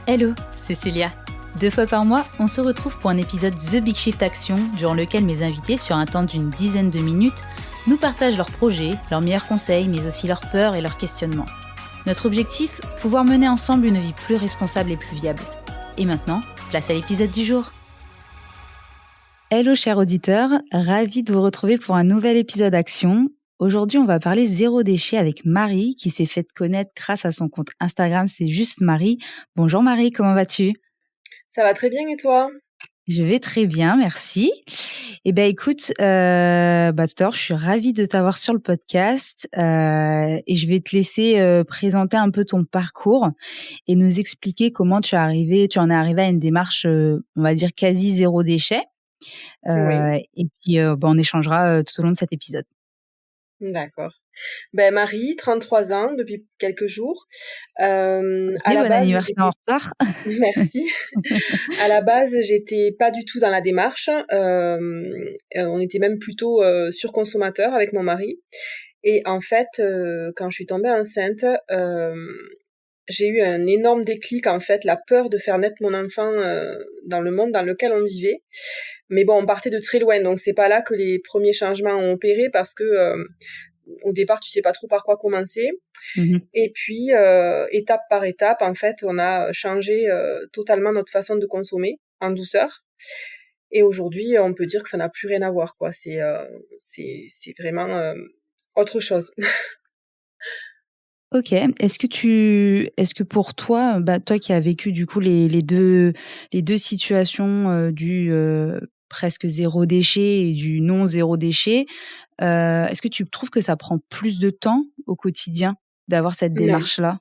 Hello, c'est Célia. 2 fois par mois, on se retrouve pour un épisode The Big Shift Action, durant lequel mes invités, sur un temps d'une dizaine de minutes, nous partagent leurs projets, leurs meilleurs conseils, mais aussi leurs peurs et leurs questionnements. Notre objectif, pouvoir mener ensemble une vie plus responsable et plus viable. Et maintenant, place à l'épisode du jour. Hello chers auditeurs, ravi de vous retrouver pour un nouvel épisode Action. Aujourd'hui, on va parler zéro déchet avec Marie, qui s'est fait connaître grâce à son compte Instagram, c'est juste Marie. Bonjour Marie, comment vas-tu ? Ça va très bien et toi? Je vais très bien, merci. Eh ben écoute, tout à l'heure, je suis ravie de t'avoir sur le podcast et je vais te laisser présenter un peu ton parcours et nous expliquer comment tu en es arrivé à une démarche, on va dire quasi zéro déchet. Oui, Et puis, on échangera tout au long de cet épisode. d'accord. Ben Marie, 33 ans depuis quelques jours. À Et la bon base, anniversaire en j'étais retard. merci. À la base, j'étais pas du tout dans la démarche. On était même plutôt surconsommateurs avec mon mari. Et en fait, quand je suis tombée enceinte, j'ai eu un énorme déclic, en fait, la peur de faire naître mon enfant dans le monde dans lequel on vivait. Mais bon, on partait de très loin, donc c'est pas là que les premiers changements ont opéré parce que au départ, tu sais pas trop par quoi commencer. Mhm. Et puis, étape par étape, en fait, on a changé totalement notre façon de consommer en douceur. Et aujourd'hui, on peut dire que ça n'a plus rien à voir, quoi. C'est vraiment autre chose. Ok. Est-ce que pour toi, toi qui as vécu du coup les deux situations du presque zéro déchet et du non zéro déchet, est-ce que tu trouves que ça prend plus de temps au quotidien d'avoir cette Non. démarche-là?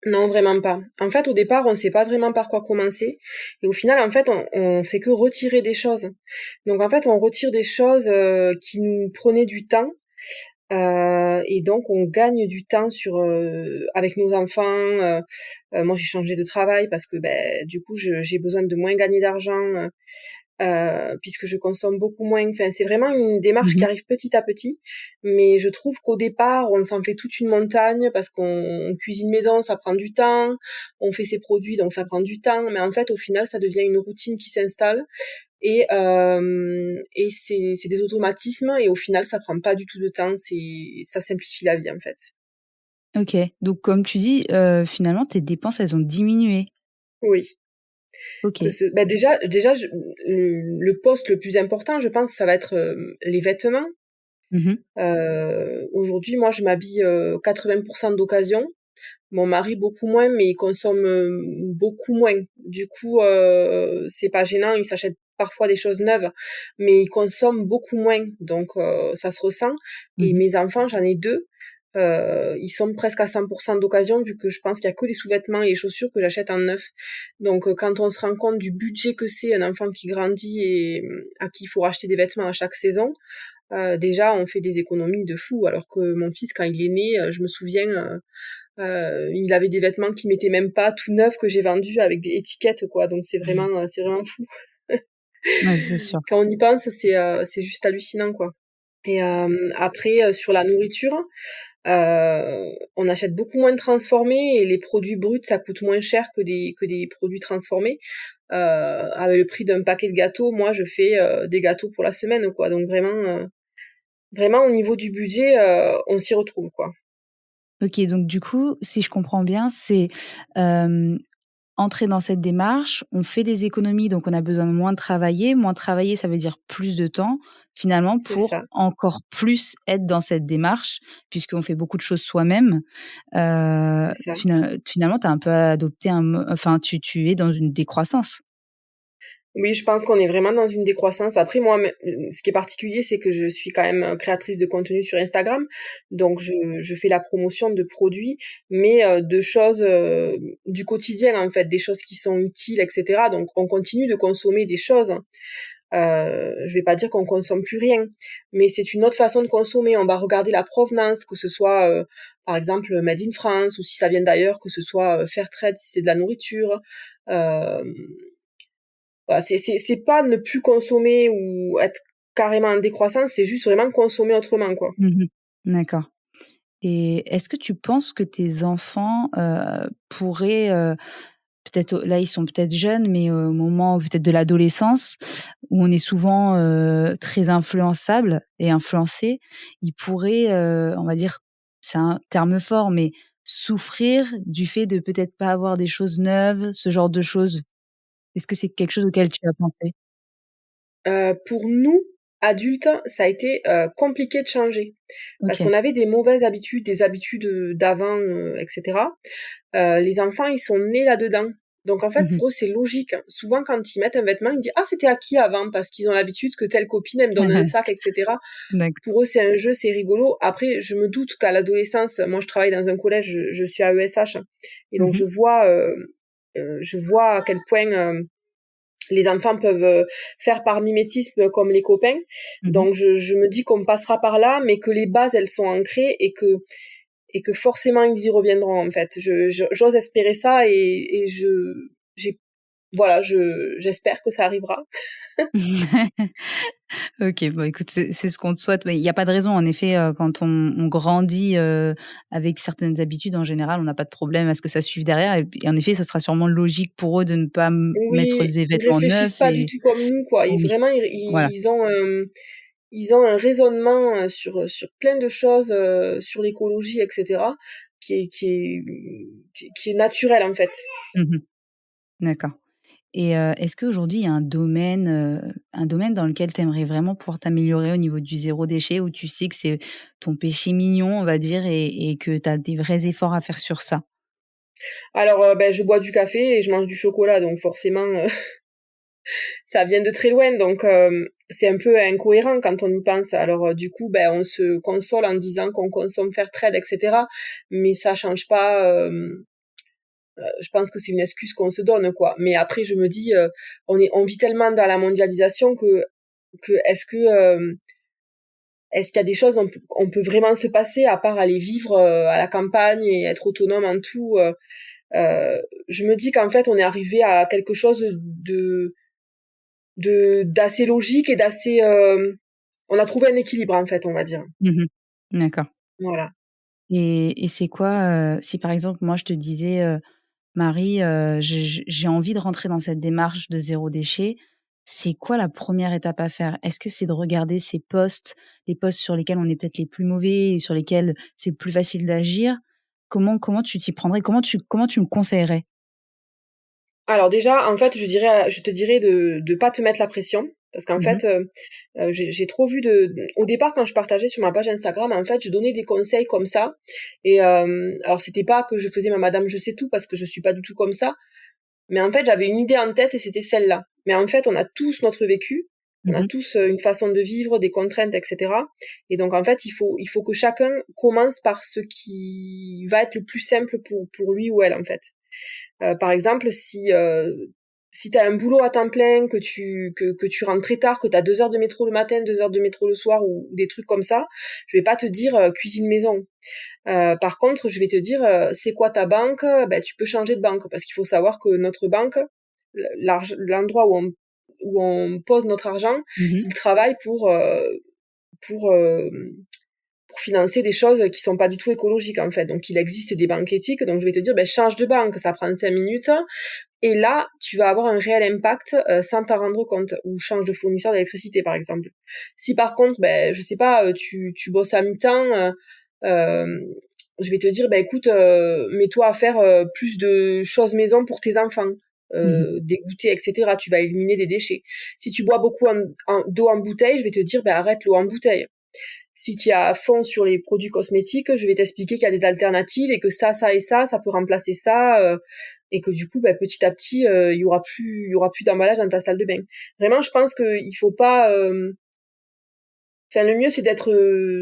Non, vraiment pas. En fait, au départ, on sait pas vraiment par quoi commencer. Et au final, en fait, on fait que retirer des choses. Donc, en fait, on retire des choses qui nous prenaient du temps. Et donc, on gagne du temps avec nos enfants. Moi, j'ai changé de travail parce que, ben, du coup, j'ai besoin de moins gagner d'argent. Puisque je consomme beaucoup moins. Enfin, c'est vraiment une démarche qui Mhm. arrive petit à petit, mais je trouve qu'au départ, on s'en fait toute une montagne parce qu'on cuisine maison, ça prend du temps, on fait ses produits, donc ça prend du temps, mais en fait, au final, ça devient une routine qui s'installe et c'est des automatismes et au final, ça prend pas du tout de temps, ça simplifie la vie en fait. Ok. Donc comme tu dis, finalement tes dépenses elles ont diminué. Oui. Ok. Déjà, le poste le plus important, je pense, ça va être les vêtements. Mhm. Aujourd'hui, moi, je m'habille 80% d'occasion. Mon mari beaucoup moins, mais il consomme beaucoup moins. Du coup, c'est pas gênant. Il s'achète parfois des choses neuves, mais il consomme beaucoup moins. Donc, ça se ressent. Et Mhm. mes enfants, j'en ai deux. Ils sont presque à 100% d'occasion, vu que je pense qu'il y a que les sous-vêtements et les chaussures que j'achète en neuf. Donc, quand on se rend compte du budget que c'est un enfant qui grandit et à qui il faut racheter des vêtements à chaque saison, déjà, on fait des économies de fou. Alors que mon fils, quand il est né, je me souviens, il avait des vêtements qu'il mettait même pas tout neufs que j'ai vendus avec des étiquettes, quoi. Donc c'est vraiment fou. Ouais, c'est sûr. Quand on y pense, c'est juste hallucinant, quoi. Et après, sur la nourriture, on achète beaucoup moins de transformés et les produits bruts, ça coûte moins cher que des produits transformés. Avec le prix d'un paquet de gâteaux, moi, je fais des gâteaux pour la semaine, quoi. Donc vraiment, au niveau du budget, on s'y retrouve, quoi. Ok, donc du coup, si je comprends bien, c'est euh, entrer dans cette démarche, on fait des économies, donc on a besoin de moins de travailler. Moins travailler, ça veut dire plus de temps, finalement, C'est pour ça. encore plus être dans cette démarche, puisqu'on fait beaucoup de choses soi-même. C'est ça. Finalement, tu as un peu adopté enfin, tu es dans une décroissance. Oui, je pense qu'on est vraiment dans une décroissance. Après, moi, ce qui est particulier, c'est que je suis quand même créatrice de contenu sur Instagram. Donc, je fais la promotion de produits, mais de choses du quotidien, en fait, des choses qui sont utiles, etc. Donc, on continue de consommer des choses. Je vais pas dire qu'on consomme plus rien, mais c'est une autre façon de consommer. On va regarder la provenance, que ce soit, par exemple, Made in France, ou si ça vient d'ailleurs, que ce soit Fairtrade, si c'est de la nourriture. Euh, voilà, c'est pas ne plus consommer ou être carrément en décroissance, c'est juste vraiment consommer autrement, quoi. Mhm. D'accord. Et est-ce que tu penses que tes enfants pourraient peut-être là, ils sont peut-être jeunes, mais au moment peut-être de l'adolescence, où on est souvent, très influençable et influencé, ils pourraient, on va dire, c'est un terme fort, mais souffrir du fait de peut-être pas avoir des choses neuves, ce genre de choses. Est-ce que c'est quelque chose auquel tu as pensé? Pour nous, adultes, ça a été, compliqué de changer. Parce qu'on OK. avait des mauvaises habitudes, des habitudes, d'avant, et cetera. Les enfants, ils sont nés là-dedans. Donc en fait, Mmh. pour eux, c'est logique, hein. Souvent, quand ils mettent un vêtement, ils me disent: «Ah, c'était à qui avant?» Parce qu'ils ont l'habitude que telle copine, elle me donne un sac, et cetera. D'accord. Pour eux, c'est un jeu, c'est rigolo. Après, je me doute qu'à l'adolescence, moi, je travaille dans un collège, je suis à ESH, et donc Mmh. je vois à quel point, les enfants peuvent faire par mimétisme comme les copains. Mmh. Donc je me dis qu'on passera par là, mais que les bases, elles sont ancrées et que forcément ils y reviendront en fait. J'ose espérer ça et j'ai voilà, j'espère que ça arrivera. OK, bon écoute, c'est ce qu'on te souhaite, mais il y a pas de raison en effet, quand on grandit, avec certaines habitudes, en général, on n'a pas de problème à ce que ça suive derrière et en effet, ça sera sûrement logique pour eux de ne pas mettre Oui, des ils vêtements réfléchissent neufs pas du et tout comme nous quoi. Et oui, vraiment voilà. ils ont un raisonnement sur plein de choses, sur l'écologie, etc., qui est naturel en fait. Mmh. D'accord. Et est-ce qu'aujourd'hui, il y a un domaine dans lequel tu aimerais vraiment pouvoir t'améliorer au niveau du zéro déchet, où tu sais que c'est ton péché mignon, on va dire et que tu as des vrais efforts à faire sur ça? Alors, je bois du café et je mange du chocolat, donc forcément, ça vient de très loin, donc c'est un peu incohérent quand on y pense. Alors, du coup, on se console en disant qu'on consomme Fairtrade, et cetera, mais ça change pas, je pense que c'est une excuse qu'on se donne, quoi. Mais après, je me dis, on vit tellement dans la mondialisation que est-ce qu'il y a des choses on peut vraiment se passer à part aller vivre, à la campagne et être autonome en tout, je me dis qu'en fait, on est arrivé à quelque chose d'assez logique et d'assez, on a trouvé un équilibre, en fait, on va dire. Mmh. D'accord. Voilà. Et c'est quoi, si par exemple, moi, je te disais, Marie, j'ai envie de rentrer dans cette démarche de zéro déchet. C'est quoi la première étape à faire? Est-ce que c'est de regarder ces posts, les posts sur lesquels on est peut-être les plus mauvais et sur lesquels c'est le plus facile d'agir? Comment tu t'y prendrais? Comment tu me conseillerais? Alors déjà, en fait, je te dirais de pas te mettre la pression parce qu'en Mmh. fait, j'ai trop vu au départ, quand je partageais sur ma page Instagram, en fait, je donnais des conseils comme ça et alors c'était pas que je faisais ma madame je sais tout parce que je suis pas du tout comme ça, mais en fait, j'avais une idée en tête et c'était celle-là. Mais en fait, on a tous notre vécu, on a Mmh. tous, une façon de vivre, des contraintes, et cetera, et donc en fait, il faut que chacun commence par ce qui va être le plus simple pour lui ou elle, en fait. Par exemple, si tu as un boulot à temps plein, que tu rentres très tard, que tu as 2 heures de métro le matin, 2 heures de métro le soir ou des trucs comme ça, je vais pas te dire, cuisine maison. Par contre, je vais te dire, c'est quoi ta banque? Tu peux changer de banque parce qu'il faut savoir que notre banque, l'endroit où on pose notre argent, Mmh. il travaille pour, pour financer des choses qui sont pas du tout écologiques en fait. Donc il existe des banques éthiques, donc je vais te dire change de banque, ça prend 5 minutes et là tu vas avoir un réel impact sans t'en rendre compte, ou change de fournisseur d'électricité par exemple. Si par contre je sais pas, tu bosses à mi-temps, euh, je vais te dire écoute, mets-toi à faire plus de choses maison pour tes enfants. Mmh. Des goûters, etc. Tu vas éliminer des déchets. Si tu bois beaucoup d'eau en bouteille, je vais te dire arrête l'eau en bouteille. Si tu es à fond sur les produits cosmétiques, je vais t'expliquer qu'il y a des alternatives et que ça et ça peut remplacer ça, et que du coup, petit à petit, il y aura plus d'emballage dans ta salle de bain. Vraiment, je pense qu'il faut pas. Enfin, le mieux, c'est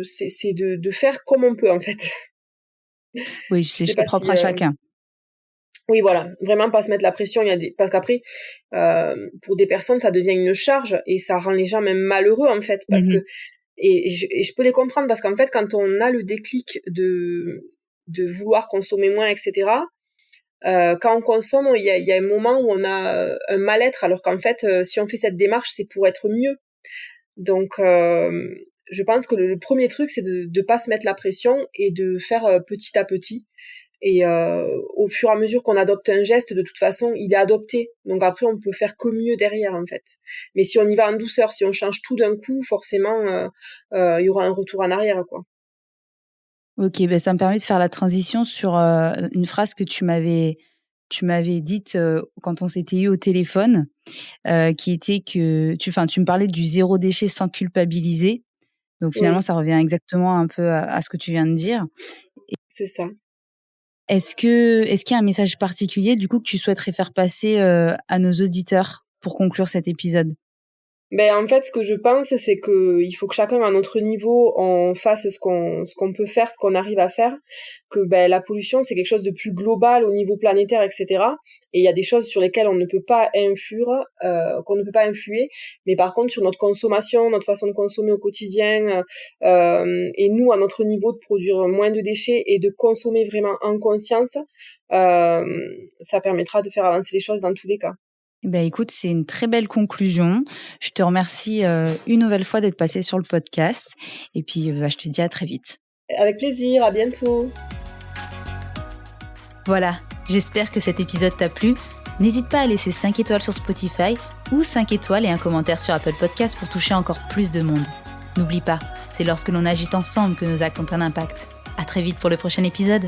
c'est de faire comme on peut en fait. Oui, Je sais c'est pas propre si. à chacun. Oui, voilà, vraiment pas se mettre la pression. Il y a parce qu'après, pour des personnes, ça devient une charge et ça rend les gens même malheureux en fait, parce que Mmh. et je peux les comprendre parce qu'en fait, quand on a le déclic de vouloir consommer moins, etc., quand on consomme, il y a un moment où on a un mal-être, alors qu'en fait, si on fait cette démarche, c'est pour être mieux. Donc, je pense que le premier truc, c'est de pas se mettre la pression et de faire petit à petit. Et au fur et à mesure qu'on adopte un geste, de toute façon, il est adopté. Donc après, on peut faire que mieux derrière, en fait. Mais si on y va en douceur, si on change tout d'un coup, forcément, il y aura un retour en arrière, quoi. Ok, ben ça me permet de faire la transition sur une phrase que tu m'avais dite quand on s'était eu au téléphone, qui était que tu me parlais du zéro déchet sans culpabiliser. Donc finalement, Oui, ça revient exactement un peu à ce que tu viens de dire. c'est ça. Est-ce qu'il y a un message particulier du coup que tu souhaiterais faire passer à nos auditeurs pour conclure cet épisode? Ben en fait, ce que je pense, c'est que il faut que chacun à notre niveau, on fasse ce qu'on peut faire, ce qu'on arrive à faire. Que ben la pollution, c'est quelque chose de plus global au niveau planétaire, etc. Et il y a des choses sur lesquelles on ne peut pas influer, qu'on ne peut pas influer. Mais par contre, sur notre consommation, notre façon de consommer au quotidien, et nous à notre niveau de produire moins de déchets et de consommer vraiment en conscience, euh, ça permettra de faire avancer les choses dans tous les cas. Eh ben, écoute, c'est une très belle conclusion. Je te remercie une nouvelle fois d'être passé sur le podcast. Et puis, bah, je te dis à très vite. Avec plaisir, à bientôt. Voilà, j'espère que cet épisode t'a plu. N'hésite pas à laisser 5 étoiles sur Spotify ou 5 étoiles et un commentaire sur Apple Podcast pour toucher encore plus de monde. N'oublie pas, c'est lorsque l'on agit ensemble que nos actes ont un impact. À très vite pour le prochain épisode.